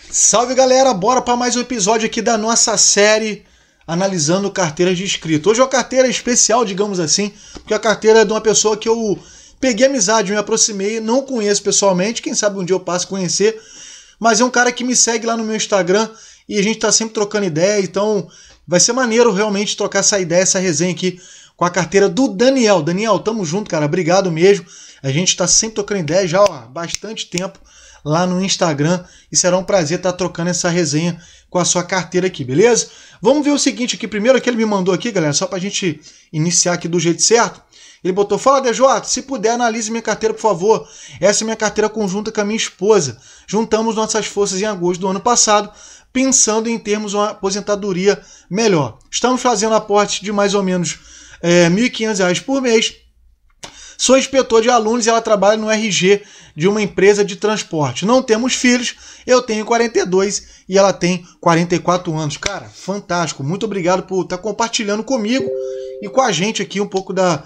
Salve galera, bora para mais um episódio aqui da nossa série analisando carteiras de inscrito. Hoje é uma carteira especial, digamos assim, porque a carteira é de uma pessoa que eu peguei amizade, me aproximei, não conheço pessoalmente, quem sabe um dia eu passo a conhecer, mas é um cara que me segue lá no meu Instagram e a gente tá sempre trocando ideia, então vai ser maneiro realmente trocar essa ideia, essa resenha aqui com a carteira do Daniel. Daniel, tamo junto, cara, obrigado mesmo. A gente tá sempre trocando ideia já há bastante tempo lá no Instagram e será um prazer estar trocando essa resenha com a sua carteira aqui, beleza? Vamos ver o seguinte aqui, primeiro que ele me mandou aqui, galera, só pra gente iniciar aqui do jeito certo. Ele botou: fala DJ, se puder analise minha carteira por favor, essa é minha carteira conjunta com a minha esposa, juntamos nossas forças em agosto do ano passado, pensando em termos uma aposentadoria melhor. Estamos fazendo aporte de mais ou menos R$ 1.500 por mês. Sou inspetor de alunos e ela trabalha no RG de uma empresa de transporte. Não temos filhos, eu tenho 42 e ela tem 44 anos. Cara, fantástico. Muito obrigado por estar compartilhando comigo e com a gente aqui um pouco da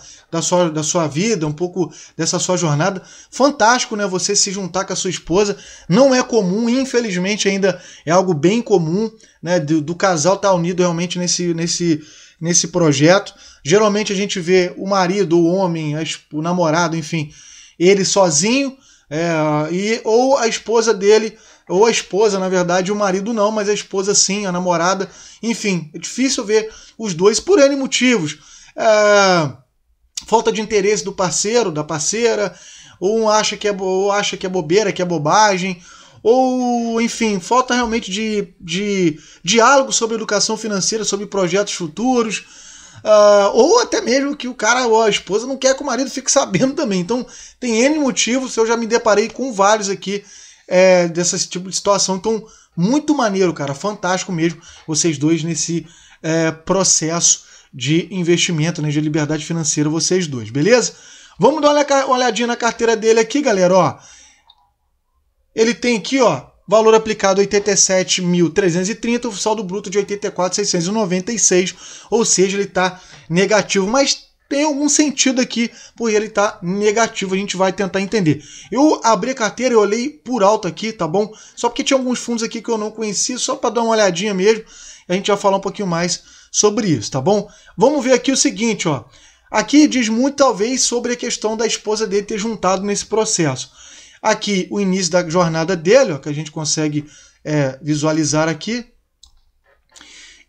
sua vida, um pouco dessa sua jornada. Fantástico, né? Você se juntar com a sua esposa. Não é comum, infelizmente ainda é algo bem comum, né? Do casal estar unido realmente nesse projeto. Geralmente a gente vê o marido, o homem, o namorado, enfim, ele sozinho, ou a esposa dele, ou a esposa, na verdade, o marido não, mas a esposa sim, a namorada, enfim, é difícil ver os dois por N motivos. Falta de interesse do parceiro, da parceira, ou acha que é bobeira, que é bobagem, ou, enfim, falta realmente de diálogo sobre educação financeira, sobre projetos futuros, ou até mesmo que o cara ou a esposa não quer que o marido fique sabendo também. Então, tem N motivos, eu já me deparei com vários aqui desse tipo de situação. Então, muito maneiro, cara, fantástico mesmo, vocês dois nesse processo de investimento, né, de liberdade financeira, vocês dois, beleza? Vamos dar uma olhadinha na carteira dele aqui, galera, ó. Ele tem aqui, ó, valor aplicado 87.330, o saldo bruto de 84.696, ou seja, ele está negativo, mas tem algum sentido aqui, porque ele está negativo, a gente vai tentar entender. Eu abri a carteira e olhei por alto aqui, tá bom? Só porque tinha alguns fundos aqui que eu não conhecia, só para dar uma olhadinha mesmo, a gente vai falar um pouquinho mais sobre isso, tá bom? Vamos ver aqui o seguinte, ó. Aqui diz muito, talvez, sobre a questão da esposa dele ter juntado nesse processo. Aqui o início da jornada dele, ó, que a gente consegue visualizar aqui.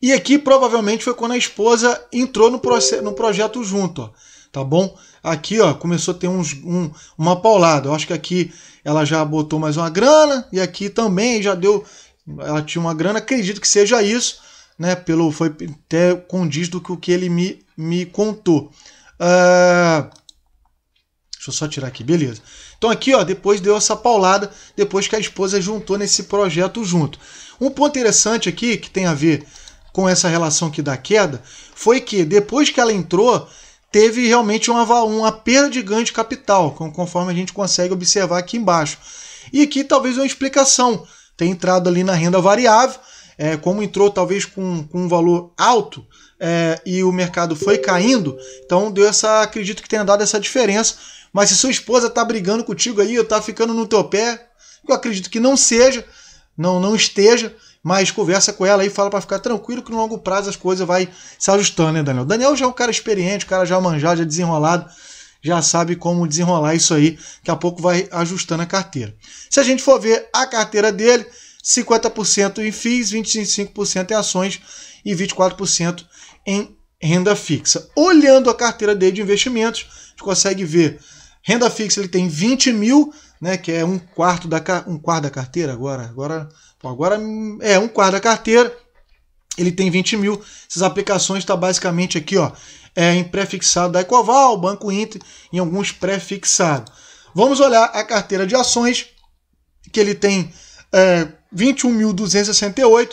E aqui provavelmente foi quando a esposa entrou no projeto junto, ó, tá bom? Aqui, ó, começou a ter uma paulada. Eu acho que aqui ela já botou mais uma grana e aqui também já deu, ela tinha uma grana, acredito que seja isso, né? Foi até condiz do que ele me contou. Deixa eu só tirar aqui, beleza. Então aqui, ó, depois deu essa paulada, depois que a esposa juntou nesse projeto junto. Um ponto interessante aqui, que tem a ver com essa relação aqui da queda, foi que depois que ela entrou, teve realmente uma perda de ganho de capital, conforme a gente consegue observar aqui embaixo. E aqui talvez uma explicação, tem entrado ali na renda variável, como entrou talvez com um valor alto, e o mercado foi caindo, então acredito que tenha dado essa diferença. Mas se sua esposa tá brigando contigo aí, ou tá ficando no teu pé, eu acredito que não seja, não esteja, mas conversa com ela aí, fala para ficar tranquilo que no longo prazo as coisas vai se ajustando, né, Daniel? Daniel já é um cara experiente, um cara já manjado, já desenrolado, já sabe como desenrolar isso aí, daqui a pouco vai ajustando a carteira. Se a gente for ver a carteira dele, 50% em FIIs, 25% em ações e 24% em renda fixa. Olhando a carteira dele de investimentos, a gente consegue ver renda fixa, ele tem 20 mil, né, que é um quarto da carteira agora é um quarto da carteira, ele tem 20 mil, essas aplicações está basicamente aqui, ó, em pré-fixado da Ecoval, Banco Inter, em alguns pré-fixados. Vamos olhar a carteira de ações, que ele tem 21.268,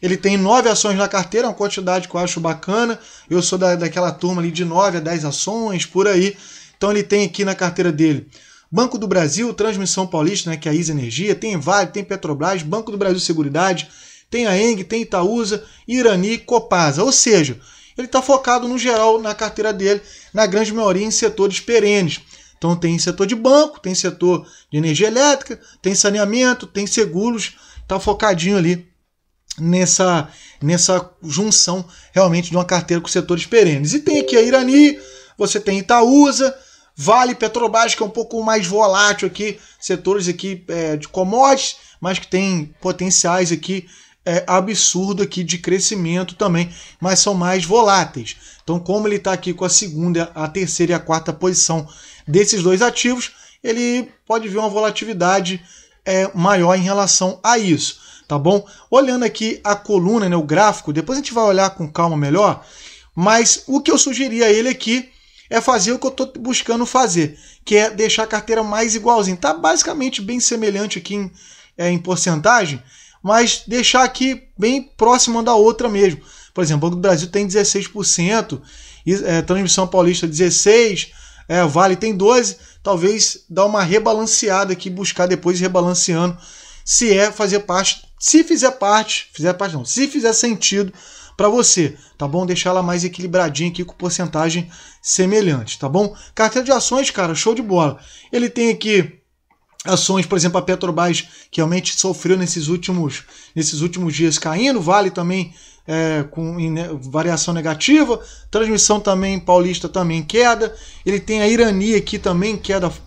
ele tem 9 ações na carteira, uma quantidade que eu acho bacana, eu sou daquela turma ali de 9 a 10 ações, por aí. Então ele tem aqui na carteira dele Banco do Brasil, Transmissão Paulista, né, que é a ISA Energia, tem Vale, tem Petrobras, Banco do Brasil Seguridade, tem a ENG, tem Itaúsa, Irani, Copasa. Ou seja, ele está focado no geral na carteira dele, na grande maioria em setores perenes. Então tem setor de banco, tem setor de energia elétrica, tem saneamento, tem seguros, tá focadinho ali nessa junção realmente de uma carteira com setores perenes. E tem aqui a Irani, você tem Itaúsa, Vale, Petrobras, que é um pouco mais volátil aqui, setores aqui de commodities, mas que tem potenciais aqui absurdo aqui de crescimento também, mas são mais voláteis. Então, como ele está aqui com a segunda, a terceira e a quarta posição desses dois ativos, ele pode ver uma volatilidade maior em relação a isso, tá bom? Olhando aqui a coluna, né, o gráfico, depois a gente vai olhar com calma melhor, mas o que eu sugeri a ele aqui é fazer o que eu estou buscando fazer, que é deixar a carteira mais igualzinha. Está basicamente bem semelhante aqui em porcentagem, mas deixar aqui bem próximo da outra mesmo. Por exemplo, o Banco do Brasil tem 16%, Transmissão Paulista 16%, Vale tem 12%, talvez dar uma rebalanceada aqui, buscar depois rebalanceando, se fazer parte, se fizer sentido para você, tá bom? Deixar ela mais equilibradinha aqui com porcentagem semelhante, tá bom? Carteira de ações, cara, show de bola. Ele tem aqui ações, por exemplo, a Petrobras, que realmente sofreu nesses últimos dias caindo, Vale também com variação negativa, Transmissão também, Paulista também em queda, ele tem a Irani aqui também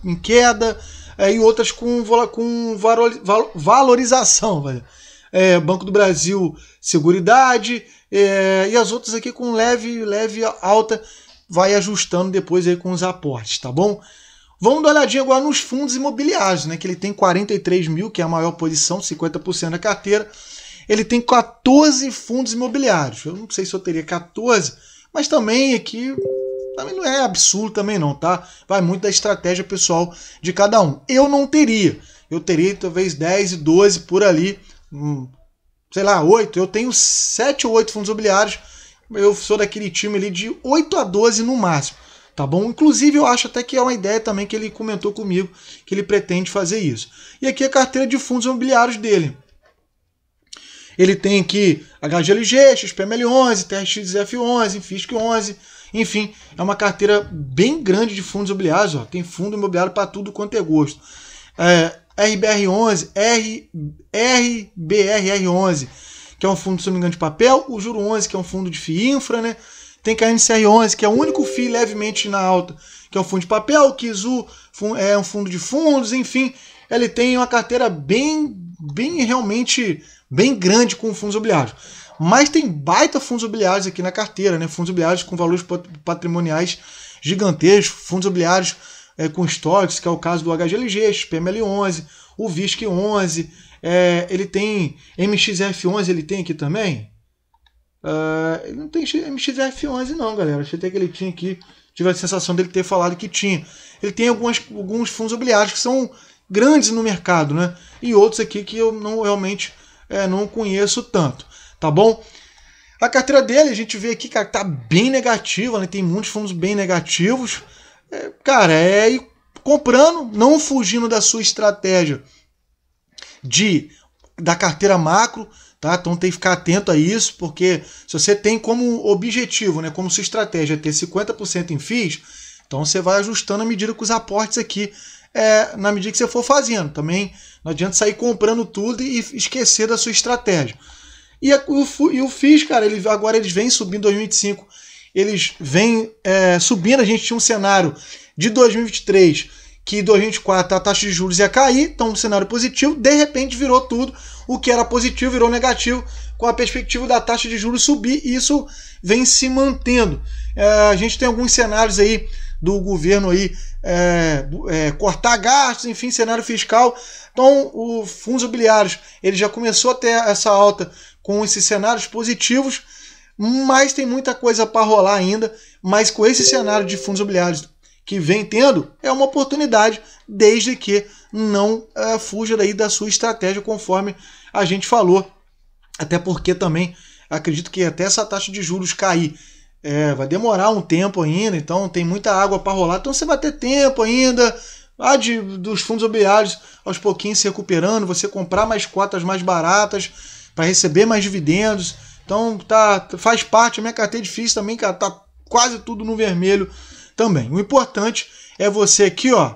em queda, e outras com valorização, velho. Banco do Brasil, Seguridade, e as outras aqui com leve alta, vai ajustando depois aí com os aportes, tá bom? Vamos dar uma olhadinha agora nos fundos imobiliários, né? Que ele tem 43 mil, que é a maior posição, 50% da carteira. Ele tem 14 fundos imobiliários. Eu não sei se eu teria 14, mas também aqui também não é absurdo também não, tá? Vai muito da estratégia pessoal de cada um. Eu não teria. Eu teria talvez 10 e 12 por ali, sei lá, 8. Eu tenho 7 ou 8 fundos imobiliários. Eu sou daquele time ali de 8 a 12 no máximo, tá bom? Inclusive eu acho até que é uma ideia também que ele comentou comigo, que ele pretende fazer isso. E aqui a carteira de fundos imobiliários dele. Ele tem aqui HGLG, XPML11, TRXF11, FISC11, enfim, é uma carteira bem grande de fundos imobiliários, ó. Tem fundo imobiliário para tudo quanto é gosto. RBR11, RBRR11, que é um fundo, se não me engano, de papel, o Juro 11, que é um fundo de FII Infra, né? Tem KNCR11, que é o único FII levemente na alta, que é um fundo de papel, o Kizu é um fundo de fundos, enfim, ele tem uma carteira realmente bem grande com fundos imobiliários. Mas tem baita fundos imobiliários aqui na carteira, né? Fundos imobiliários com valores patrimoniais gigantescos, fundos imobiliários com históricos, que é o caso do HGLG, XPML11, o VISC11, ele tem MXF11, ele tem aqui também? Ele não tem MXF11 não, galera. Achei até que ele tinha aqui, tive a sensação dele ter falado que tinha. Ele tem alguns fundos imobiliários que são grandes no mercado, né? E outros aqui que eu não realmente não conheço tanto, tá bom? A carteira dele, a gente vê aqui, cara, que tá bem negativa, né? Tem muitos fundos bem negativos. Cara, ir comprando, não fugindo da sua estratégia da carteira macro, tá? Então tem que ficar atento a isso, porque se você tem como objetivo, né, como sua estratégia ter 50% em FIIs, então você vai ajustando à medida que os aportes aqui, na medida que você for fazendo. Também não adianta sair comprando tudo e esquecer da sua estratégia. E o FIIs, cara, agora eles vêm subindo em 2025, eles vêm subindo. A gente tinha um cenário de 2023 que em 2024 a taxa de juros ia cair, então um cenário positivo, de repente virou tudo, o que era positivo virou negativo, com a perspectiva da taxa de juros subir, e isso vem se mantendo. A gente tem alguns cenários aí do governo aí, cortar gastos, enfim, cenário fiscal. Então, os fundos imobiliários, ele já começou a ter essa alta com esses cenários positivos, mas tem muita coisa para rolar ainda. Mas com esse cenário de fundos imobiliários que vem tendo, é uma oportunidade, desde que não fuja daí da sua estratégia, conforme a gente falou. Até porque também acredito que até essa taxa de juros cair vai demorar um tempo ainda, então tem muita água para rolar, então você vai ter tempo ainda dos fundos imobiliários aos pouquinhos se recuperando, você comprar mais cotas mais baratas para receber mais dividendos. Então faz parte. A minha carteira de FIIs também, cara, tá quase tudo no vermelho também. O importante é você aqui, ó,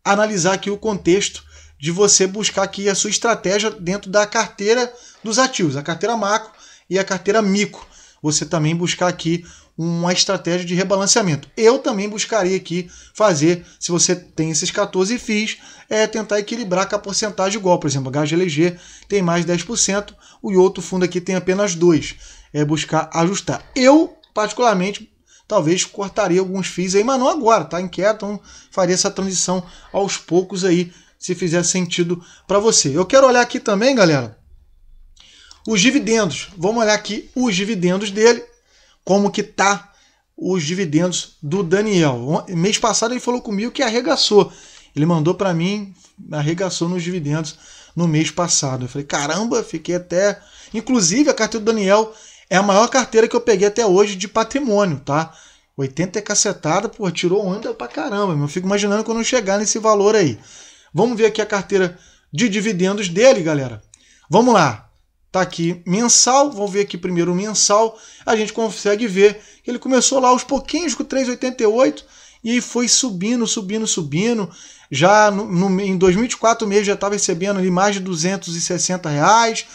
analisar aqui o contexto de você buscar aqui a sua estratégia dentro da carteira dos ativos, a carteira macro e a carteira micro. Você também buscar aqui uma estratégia de rebalanceamento. Eu também buscaria aqui fazer, se você tem esses 14 FIIs, tentar equilibrar com a porcentagem igual. Por exemplo, a HGLG tem mais de 10%, o outro fundo aqui tem apenas 2%. É buscar ajustar. Eu, particularmente, talvez cortaria alguns FIIs aí, mas não agora, tá inquieto, então faria essa transição aos poucos aí, se fizer sentido para você. Eu quero olhar aqui também, galera, os dividendos. Vamos olhar aqui os dividendos dele, como que tá os dividendos do Daniel. Mês passado ele falou comigo que arregaçou. Ele mandou para mim, arregaçou nos dividendos no mês passado. Eu falei, caramba, fiquei até... Inclusive, a carteira do Daniel é a maior carteira que eu peguei até hoje de patrimônio, tá? 80 é cacetada, pô, tirou onda pra caramba. Eu fico imaginando quando eu chegar nesse valor aí. Vamos ver aqui a carteira de dividendos dele, galera. Vamos lá. Tá aqui mensal, vamos ver aqui primeiro o mensal. A gente consegue ver que ele começou lá aos pouquinhos com 3,88 e aí foi subindo. Já em 2024 o mês já estava recebendo ali mais de R$260.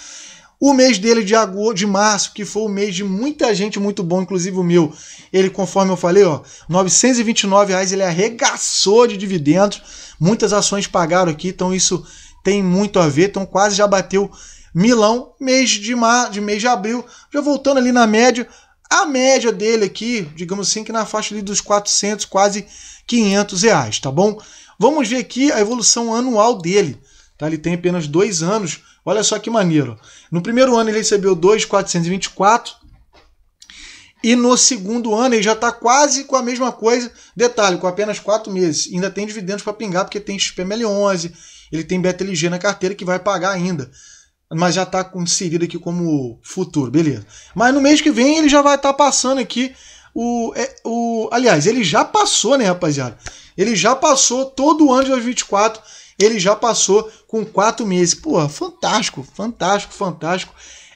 O mês dele de março, que foi o mês de muita gente muito bom, inclusive o meu, ele, conforme eu falei, ó, R$929, ele arregaçou de dividendos. Muitas ações pagaram aqui, então isso tem muito a ver, então quase já bateu milão, mês de abril, já voltando ali na média, a média dele aqui, digamos assim, que na faixa ali dos 400, quase R$500, tá bom? Vamos ver aqui a evolução anual dele, tá? Ele tem apenas 2 anos, olha só que maneiro. No primeiro ano ele recebeu 2.424 e no segundo ano ele já está quase com a mesma coisa, detalhe, com apenas 4 meses, ainda tem dividendos para pingar, porque tem XPML11, ele tem BTLG na carteira que vai pagar ainda, mas já está inserido aqui como futuro, beleza. Mas no mês que vem ele já vai estar passando aqui aliás, ele já passou, né, rapaziada? Ele já passou todo o ano de 2024, ele já passou com 4 meses. Pô, fantástico.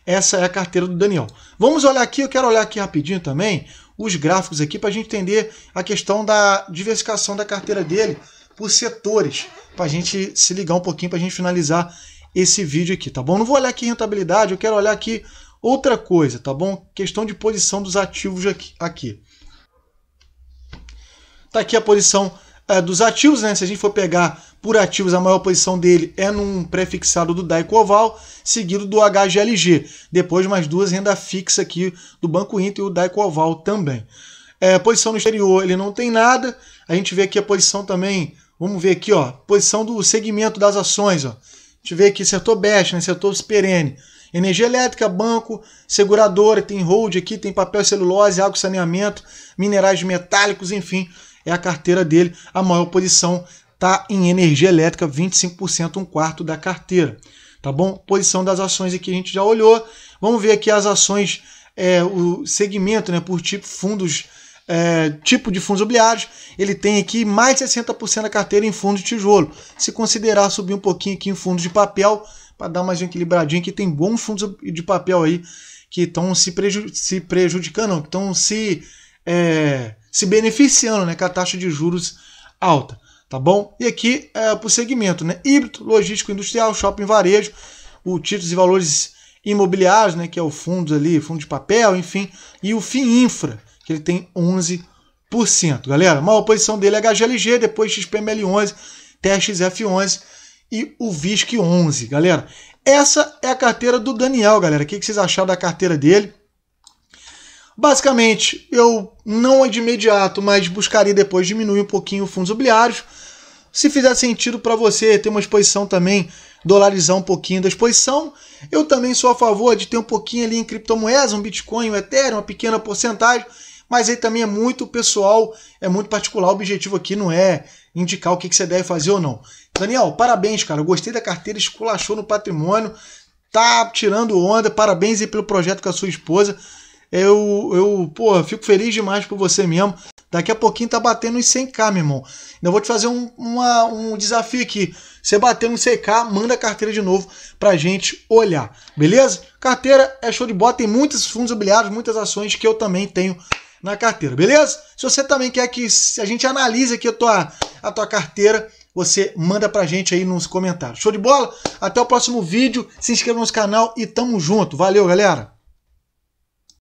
Essa é a carteira do Daniel. Vamos olhar aqui, eu quero olhar aqui rapidinho também os gráficos aqui para a gente entender a questão da diversificação da carteira dele por setores, para a gente se ligar um pouquinho, para a gente finalizar esse vídeo aqui, tá bom? Não vou olhar aqui rentabilidade, eu quero olhar aqui outra coisa, tá bom? Questão de posição dos ativos aqui. Tá aqui a posição dos ativos, né? Se a gente for pegar por ativos, a maior posição dele é num pré-fixado do Daicoval, seguido do HGLG. Depois mais 2 renda fixa aqui do Banco Inter e o Daicoval também. Posição no exterior, ele não tem nada. A gente vê aqui a posição também, vamos ver aqui, ó, posição do segmento das ações, ó. A gente vê aqui setor BEST, né, setor perene, energia elétrica, banco, seguradora, tem hold aqui, tem papel e celulose, água e saneamento, minerais metálicos, enfim, é a carteira dele. A maior posição está em energia elétrica, 25%, 1/4 da carteira, tá bom? Posição das ações aqui a gente já olhou. Vamos ver aqui as ações, o segmento, né, por tipo, fundos, tipo de fundos imobiliários. Ele tem aqui mais de 60% da carteira em fundo de tijolo. Se considerar subir um pouquinho aqui em fundos de papel, para dar mais um equilibradinho, que tem bons fundos de papel aí que estão se prejudicando, não, que estão se beneficiando, né, com a taxa de juros alta, tá bom? E aqui para o segmento, né, híbrido, logístico industrial, shopping varejo, o títulos e valores imobiliários, né, que é o fundos ali, fundo de papel, enfim, e o FIINFRA, que ele tem 11%. Galera, a maior posição dele é HGLG, depois XPML11, TXF11 e o VISC11. Galera, essa é a carteira do Daniel, galera. O que vocês acharam da carteira dele? Basicamente, eu não de imediato, mas buscaria depois diminuir um pouquinho os fundos imobiliários. Se fizer sentido para você ter uma exposição também, dolarizar um pouquinho da exposição. Eu também sou a favor de ter um pouquinho ali em criptomoedas, um Bitcoin, um Ethereum, uma pequena porcentagem, mas aí também é muito pessoal, é muito particular. O objetivo aqui não é indicar o que você deve fazer ou não. Daniel, parabéns, cara. Eu gostei da carteira, esculachou no patrimônio, tá tirando onda. Parabéns aí pelo projeto com a sua esposa. Pô, fico feliz demais por você mesmo. Daqui a pouquinho tá batendo uns 100k, meu irmão. Eu vou te fazer um desafio aqui. Você bater nos 100k, manda a carteira de novo pra gente olhar. Beleza? Carteira é show de bola. Tem muitos fundos imobiliários, muitas ações que eu também tenho na carteira, beleza? Se você também quer que a gente analise aqui a tua carteira, você manda pra gente aí nos comentários. Show de bola? Até o próximo vídeo, se inscreva no nosso canal e tamo junto. Valeu, galera!